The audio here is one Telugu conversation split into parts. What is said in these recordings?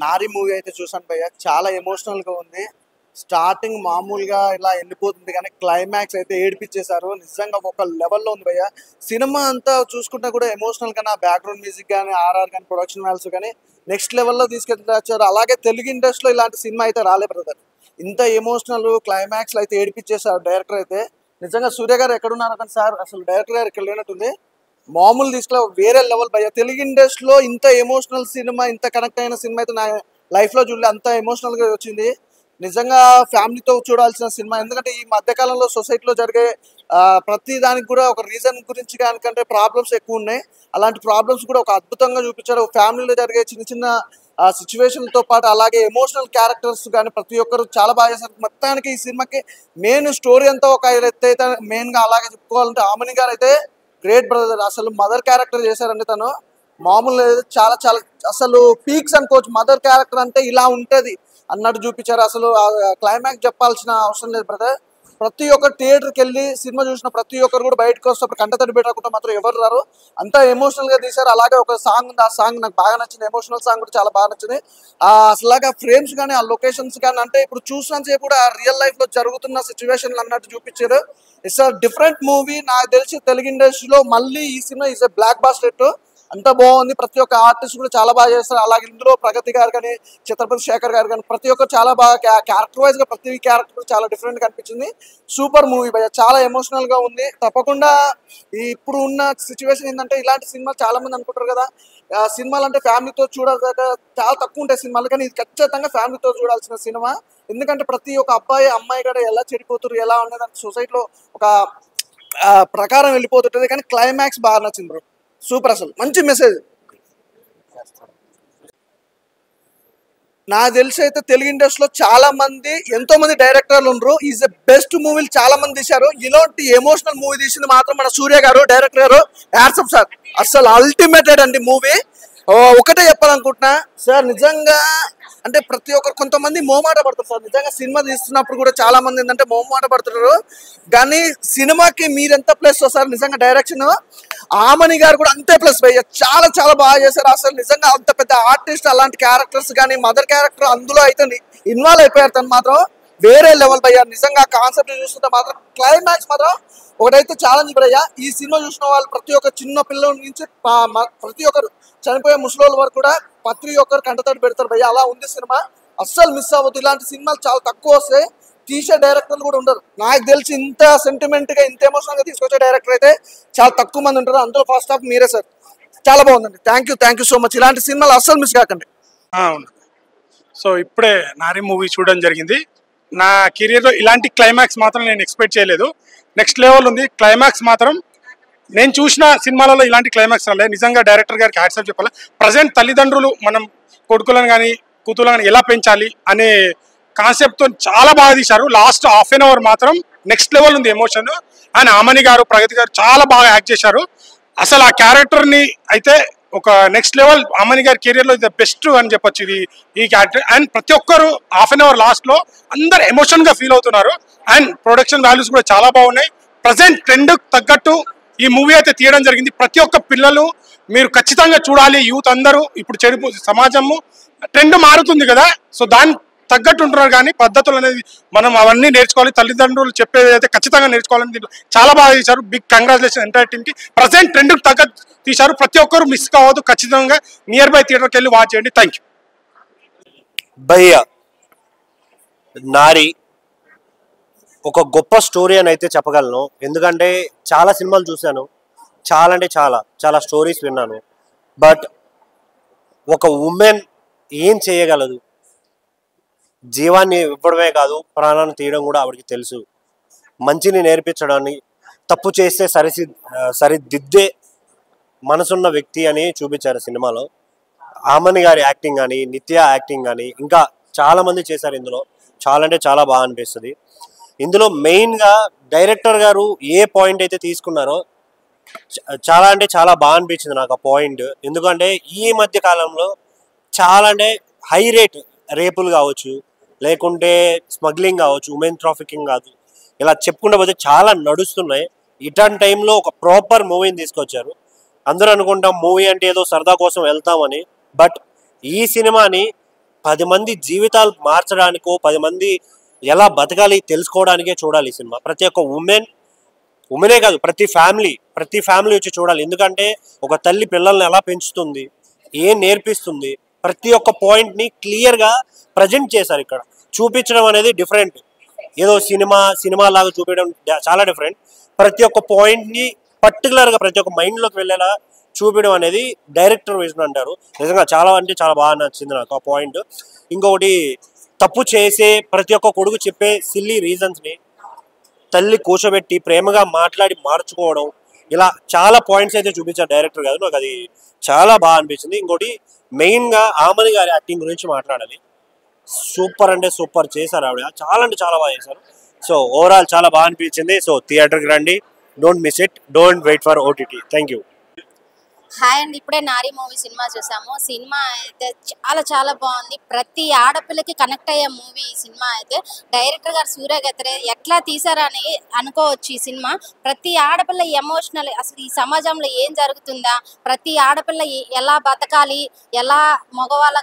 నారి మూవీ అయితే చూసాను భయ్య, చాలా ఎమోషనల్గా ఉంది. స్టార్టింగ్ మామూలుగా ఇలా వెళ్ళిపోతుంది కానీ క్లైమాక్స్ అయితే ఏడిపించేశారు. నిజంగా ఒక లెవెల్లో ఉంది భయ్య. సినిమా అంతా చూసుకుంటా కూడా ఎమోషనల్ గా బ్యాక్గ్రౌండ్ మ్యూజిక్ కానీ ఆర్ఆర్ కానీ ప్రొడక్షన్ వాల్యూస్ కానీ నెక్స్ట్ లెవెల్లో తీసుకెళ్ళారు. అలాగే తెలుగు ఇండస్ట్రీలో ఇలాంటి సినిమా అయితే రాలేదు బ్రదర్. ఇంత ఎమోషనల్ క్లైమాక్స్ అయితే ఏడిపించేశారు డైరెక్టర్ అయితే. నిజంగా సూర్య గారు ఎక్కడున్నారు కానీ సార్, అసలు డైరెక్టర్ గారు ఇక్కడ లేనట్టుంది. మామూలు తీసుకురా వేరే లెవెల్ భయ్య. తెలుగు ఇండస్ట్రీలో ఇంత ఎమోషనల్ సినిమా, ఇంత కనెక్ట్ అయిన సినిమా అయితే నా లైఫ్లో చూడలే. అంత ఎమోషనల్గా వచ్చింది. నిజంగా ఫ్యామిలీతో చూడాల్సిన సినిమా. ఎందుకంటే ఈ మధ్యకాలంలో సొసైటీలో జరిగే ప్రతి దానికి కూడా ఒక రీజన్ గురించి కానికంటే ప్రాబ్లమ్స్ ఎక్కువ ఉన్నాయి. అలాంటి ప్రాబ్లమ్స్ కూడా ఒక అద్భుతంగా చూపించారు. ఫ్యామిలీలో జరిగే చిన్న చిన్న సిచ్యువేషన్తో పాటు అలాగే ఎమోషనల్ క్యారెక్టర్స్ కానీ ప్రతి ఒక్కరు చాలా బాగా చేశారు. మొత్తానికి ఈ సినిమాకి మెయిన్ స్టోరీ అంతా ఒక ఎత్తు అయితే మెయిన్గా అలాగే చెప్పుకోవాలంటే ఆమని గారు అయితే గ్రేట్ బ్రదర్. అసలు మదర్ క్యారెక్టర్ చేశారండి తను, మామూలు లేదు. చాలా చాలా అసలు పీక్స్ అనుకోవచ్చు. మదర్ క్యారెక్టర్ అంటే ఇలా ఉంటుంది అన్నట్టు చూపించారు. అసలు క్లైమాక్స్ చెప్పాల్సిన అవసరం లేదు బ్రదర్. ప్రతి ఒక్క థియేటర్కి వెళ్ళి సినిమా చూసిన ప్రతి ఒక్కరు కూడా బయటకు వస్తే కంటతడి పెట్టకుండా మాత్రం ఎవరు రారు. అంతా ఎమోషనల్గా తీశారు. అలాగే ఒక సాంగ్ ఉంది, ఆ సాంగ్ నాకు బాగా నచ్చింది. ఎమోషనల్ సాంగ్ కూడా చాలా బాగా నచ్చింది. అసలాగా ఫ్రేమ్స్ కానీ ఆ లొకేషన్స్ కానీ అంటే ఇప్పుడు చూసినంతసేపు కూడా రియల్ లైఫ్లో జరుగుతున్న సిచ్యువేషన్లు అన్నట్టు చూపించారు. It's a different movie. నాకు తెలిసి తెలుగు ఇండస్ట్రీలో మళ్ళీ ఈ cinema is a blockbuster. అంత బాగుంది. ప్రతి ఒక్క ఆర్టిస్ట్ కూడా చాలా బాగా చేస్తారు. అలాగే ఇందులో ప్రగతి గారు కానీ ఛత్రపతి శేఖర్ గారు కానీ ప్రతి ఒక్కరు చాలా బాగా క్యారెక్టర్ వైజ్గా ప్రతి క్యారెక్టర్ చాలా డిఫరెంట్గా అనిపించింది. సూపర్ మూవీ భయ్య, చాలా ఎమోషనల్గా ఉంది. తప్పకుండా ఇప్పుడు ఉన్న సిచ్యువేషన్ ఏంటంటే ఇలాంటి సినిమాలు చాలా మంది అనుకుంటారు కదా, సినిమాలు అంటే ఫ్యామిలీతో చూడాలి చాలా తక్కువ ఉంటాయి సినిమాలు, కానీ ఇది ఖచ్చితంగా ఫ్యామిలీతో చూడాల్సిన సినిమా. ఎందుకంటే ప్రతి ఒక్క అబ్బాయి అమ్మాయి కూడా ఎలా చెడిపోతారు, ఎలా ఉండేది సొసైటీలో ఒక ప్రకారం వెళ్ళిపోతుంటుంది. కానీ క్లైమాక్స్ బాగా నచ్చింది బ్రో, సూపర్. అసలు మంచి మెసేజ్. నాకు తెలిసి అయితే తెలుగు ఇండస్ట్రీలో చాలా మంది ఎంతో మంది డైరెక్టర్లు ఉన్నారు. ఈజ్ ఎ బెస్ట్ మూవీలు చాలా మంది తీశారు. ఇలాంటి ఎమోషనల్ మూవీ తీసింది మాత్రం మన సూర్య గారు, డైరెక్టర్ గారు. హ్యాట్స్ సార్, అసలు అల్టిమేటెడ్ అండి మూవీ. ఒకటే చెప్పాలనుకుంటున్నా సార్, నిజంగా అంటే ప్రతి ఒక్కరు కొంతమంది మోమాట పడతారు సార్. నిజంగా సినిమా తీస్తున్నప్పుడు కూడా చాలా మంది ఏంటంటే మోమాట పడుతున్నారు. కానీ సినిమాకి మీరెంత ప్లస్ సార్, నిజంగా డైరెక్షన్ ఆమని గారు కూడా అంతే ప్లస్ భయ్య. చాలా చాలా బాగా చేశారు. అసలు నిజంగా అంత పెద్ద ఆర్టిస్ట్ అలాంటి క్యారెక్టర్స్ కానీ మదర్ క్యారెక్టర్ అందులో అయితే ఇన్వాల్వ్ అయిపోయారు. తను మాత్రం వేరే లెవెల్ భయ్య. నిజంగా కాన్సెప్ట్ చూస్తుంటే మాత్రం క్లైమాక్స్ మాత్రం ఒకటైతే ఛాలెంజ్ భయ్య. ఈ సినిమా చూసిన వాళ్ళు ప్రతి ఒక్క చిన్న పిల్లల నుంచి ప్రతి ఒక్కరు చనిపోయే ముసలోళ్ళ వరకు కూడా ప్రతి ఒక్కరు కంటతడి పెడతారు భయ్య. అలా ఉంది సినిమా, అస్సలు మిస్ అవ్వద్దు. ఇలాంటి సినిమాలు చాలా తక్కువ వస్తాయి, తీసే డైరెక్టర్లు కూడా ఉండరు. నాకు తెలిసి ఇంత సెంటిమెంట్ గా ఇంత ఎమోషనల్ గా తీసుకొచ్చే డైరెక్టర్ అయితే చాలా తక్కువ మంది ఉంటారు. అందులో ఫస్ట్ హాఫ్ మీరే సార్. చాలా బాగుందండి. Thank you so much. ఇలాంటి సినిమాలు అస్సలు మిస్ కాకండి. అవును. సో ఇప్పుడే నారి మూవీ చూడడం జరిగింది. నా కెరియర్లో ఇలాంటి క్లైమాక్స్ మాత్రం నేను ఎక్స్పెక్ట్ చేయలేదు. నెక్స్ట్ లెవెల్ ఉంది క్లైమాక్స్ మాత్రం. నేను చూసిన సినిమాలలో ఇలాంటి క్లైమాక్స్ రాలేదు. నిజంగా డైరెక్టర్ గారికి హ్యాట్స్ ఆఫ్ చెప్పాలి. ప్రజెంట్ తల్లిదండ్రులు మనం కొడుకులను కానీ కూతురులను కానీ ఎలా పెంచాలి అనే కాన్సెప్ట్తో చాలా బాగా తీశారు. లాస్ట్ హాఫ్ అన్ అవర్ మాత్రం నెక్స్ట్ లెవెల్ ఉంది ఎమోషన్. అండ్ ఆమని గారు, ప్రగతి గారు చాలా బాగా యాక్ట్ చేశారు. అసలు ఆ క్యారెక్టర్ని అయితే ఒక నెక్స్ట్ లెవెల్ ఆమని గారి కెరియర్లో ఇది బెస్ట్ అని చెప్పొచ్చు ఈ క్యారెక్టర్. అండ్ ప్రతి ఒక్కరు హాఫ్ అన్ అవర్ లాస్ట్లో అందరు ఎమోషన్గా ఫీల్ అవుతున్నారు. అండ్ ప్రొడక్షన్ వాల్యూస్ కూడా చాలా బాగున్నాయి. ప్రజెంట్ ట్రెండ్ తగ్గట్టు ఈ మూవీ అయితే తీయడం జరిగింది. ప్రతి ఒక్క పిల్లలు మీరు ఖచ్చితంగా చూడాలి. యూత్ అందరూ ఇప్పుడు సమాజము ట్రెండ్ మారుతుంది కదా, సో దాన్ని తగ్గట్టు ఉంటున్నారు. కానీ పద్ధతులు అనేది మనం అవన్నీ నేర్చుకోవాలి. తల్లిదండ్రులు చెప్పేది అయితే ఖచ్చితంగా నేర్చుకోవాలని దీంట్లో చాలా బాగా తీశారు. బిగ్ కంగ్రాచులేషన్ ఎంటైర్ టీమ్కి. ప్రజెంట్ ట్రెండ్కి తగ్గట్టు తీశారు. ప్రతి ఒక్కరు మిస్ కావద్దు. ఖచ్చితంగా నియర్ బై థియేటర్కి వెళ్ళి వాచ్ చేయండి. థ్యాంక్ యూ భయ్య. నారి ఒక గొప్ప స్టోరీ అని అయితే చెప్పగలను. ఎందుకంటే చాలా సినిమాలు చూశాను, చాలా అంటే చాలా స్టోరీస్ విన్నాను. బట్ ఒక ఉమెన్ ఏం చేయగలదు, జీవాన్ని ఇవ్వడమే కాదు ప్రాణాన్ని తీయడం కూడా ఆవిడకి తెలుసు. మంచిని నేర్పించడాన్ని, తప్పు చేస్తే సరిదిద్దే మనసున్న వ్యక్తి అని చూపించారు సినిమాలో. ఆమని గారి యాక్టింగ్ కానీ, నిత్య యాక్టింగ్ కానీ ఇంకా చాలామంది చేశారు ఇందులో. చాలా అంటే చాలా బాగా అనిపిస్తుంది. ఇందులో మెయిన్గా డైరెక్టర్ గారు ఏ పాయింట్ అయితే తీసుకున్నారో చాలా అంటే చాలా బాగా అనిపించింది నాకు ఆ పాయింట్. ఎందుకంటే ఈ మధ్య కాలంలో చాలా అంటే హై రేట్ రేపులు కావచ్చు, లేకుంటే స్మగ్లింగ్ కావచ్చు, ఉమెన్ ట్రాఫికింగ్ కాదు, ఇలా చెప్పుకుంటూ పోతే చాలా నడుస్తున్నాయి. ఇట్లాంటి టైంలో ఒక ప్రాపర్ మూవీని తీసుకొచ్చారు. అందరూ అనుకుంటాం మూవీ అంటే ఏదో సరదా కోసం వెళ్తామని, బట్ ఈ సినిమాని 10 మంది జీవితాలు మార్చడానికో 10 మంది ఎలా బతకాలి తెలుసుకోవడానికే చూడాలి ఈ సినిమా. ప్రతి ఒక్క ఉమెనే కాదు, ప్రతి ఫ్యామిలీ వచ్చి చూడాలి. ఎందుకంటే ఒక తల్లి పిల్లల్ని ఎలా పెంచుతుంది, ఏం నేర్పిస్తుంది, ప్రతి ఒక్క పాయింట్ని క్లియర్గా ప్రజెంట్ చేశారు. ఇక్కడ చూపించడం అనేది డిఫరెంట్. ఏదో సినిమా లాగా చూపించడం చాలా డిఫరెంట్. ప్రతి ఒక్క పాయింట్ని పర్టికులర్గా ప్రతి ఒక్క మైండ్లోకి వెళ్ళేలా చూపించడం అనేది డైరెక్టర్ విజన్ అంటారు. నిజంగా చాలా అంటే చాలా బాగా నచ్చింది నాకు ఆ పాయింట్. ఇంకొకటి, తప్పు చేసే ప్రతి ఒక్క కొడుకు చెప్పే సిల్లీ రీజన్స్ని తల్లి కూర్చోబెట్టి ప్రేమగా మాట్లాడి మార్చుకోవడం, ఇలా చాలా పాయింట్స్ అయితే చూపించారు డైరెక్టర్ గారు. నాకు అది చాలా బాగా అనిపించింది. ఇంకోటి మెయిన్గా ఆమని గారి యాక్టింగ్ గురించి మాట్లాడాలి. సూపర్ అంటే సూపర్ చేశారు ఆవిడ, చాలా అంటే చాలా బాగా చేశారు. సో ఓవరాల్ చాలా బాగా అనిపించింది. సో థియేటర్కి రండి, don't miss it, don't wait for OTT. Thank you. Hi అండి, ఇప్పుడే నారీ మూవీ సినిమా చూసాము. సినిమా అయితే చాలా చాలా బాగుంది. ప్రతి ఆడపిల్లకి కనెక్ట్ అయ్యే మూవీ ఈ సినిమా అయితే. డైరెక్టర్ గారు సూర్య గత్రే ఎట్లా తీసారని అనుకోవచ్చు ఈ సినిమా. ప్రతి ఆడపిల్ల ఎమోషనల్, అసలు ఈ సమాజంలో ఏం జరుగుతుందా, ప్రతి ఆడపిల్ల ఎలా బతకాలి, ఎలా మగవాళ్ళ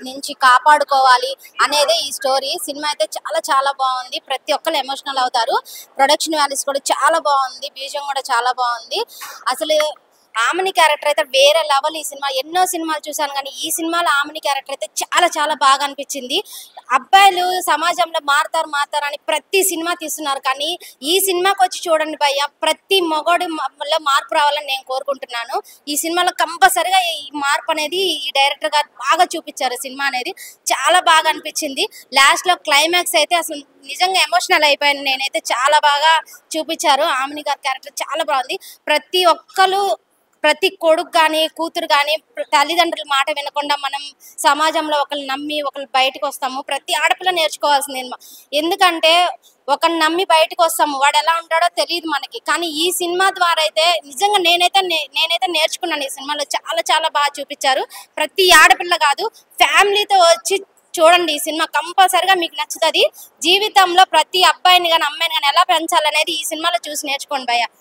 నుంచి కాపాడుకోవాలి అనేదే ఈ స్టోరీ. సినిమా అయితే చాలా చాలా బాగుంది. ప్రతి ఒక్కరు ఎమోషనల్ అవుతారు. ప్రొడక్షన్ వాల్యూస్ కూడా చాలా బాగుంది. బీజం కూడా చాలా బాగుంది. అసలు ఆమని క్యారెక్టర్ అయితే వేరే లెవెల్. ఈ సినిమా ఎన్నో సినిమాలు చూసాను కానీ ఈ సినిమాలో ఆమని క్యారెక్టర్ అయితే చాలా చాలా బాగా అనిపించింది. అబ్బాయిలు సమాజంలో మారుతారు అని ప్రతి సినిమా తీస్తున్నారు, కానీ ఈ సినిమాకి వచ్చి చూడండి భయ్య, ప్రతి మొగోడిలో మార్పు రావాలని నేను కోరుకుంటున్నాను. ఈ సినిమాలో కంపల్సరిగా ఈ మార్పు అనేది ఈ డైరెక్టర్ గారు బాగా చూపించారు. సినిమా అనేది చాలా బాగా అనిపించింది. లాస్ట్లో క్లైమాక్స్ అయితే అసలు నిజంగా ఎమోషనల్ అయిపోయాను నేనైతే. చాలా బాగా చూపించారు. ఆమని గారి క్యారెక్టర్ చాలా బాగుంది. ప్రతి కొడుకు కానీ కూతురు కానీ తల్లిదండ్రుల మాట వినకుండా మనం సమాజంలో ఒకరిని నమ్మి ఒకరు బయటకు వస్తాము. ప్రతి ఆడపిల్ల నేర్చుకోవాల్సింది. ఎందుకంటే ఒకరిని నమ్మి బయటకు వస్తాము, వాడు ఎలా ఉంటాడో తెలియదు మనకి. కానీ ఈ సినిమా ద్వారా అయితే నిజంగా నేనైతే నేర్చుకున్నాను. ఈ సినిమాలో చాలా చాలా బాగా చూపించారు. ప్రతి ఆడపిల్ల కాదు, ఫ్యామిలీతో వచ్చి చూడండి ఈ సినిమా, కంపల్సరిగా మీకు నచ్చుతుంది. జీవితంలో ప్రతి అబ్బాయిని కానీ అమ్మాయిని కానీ ఎలా పెంచాలనేది ఈ సినిమాలో చూసి నేర్చుకోండి భయ్య.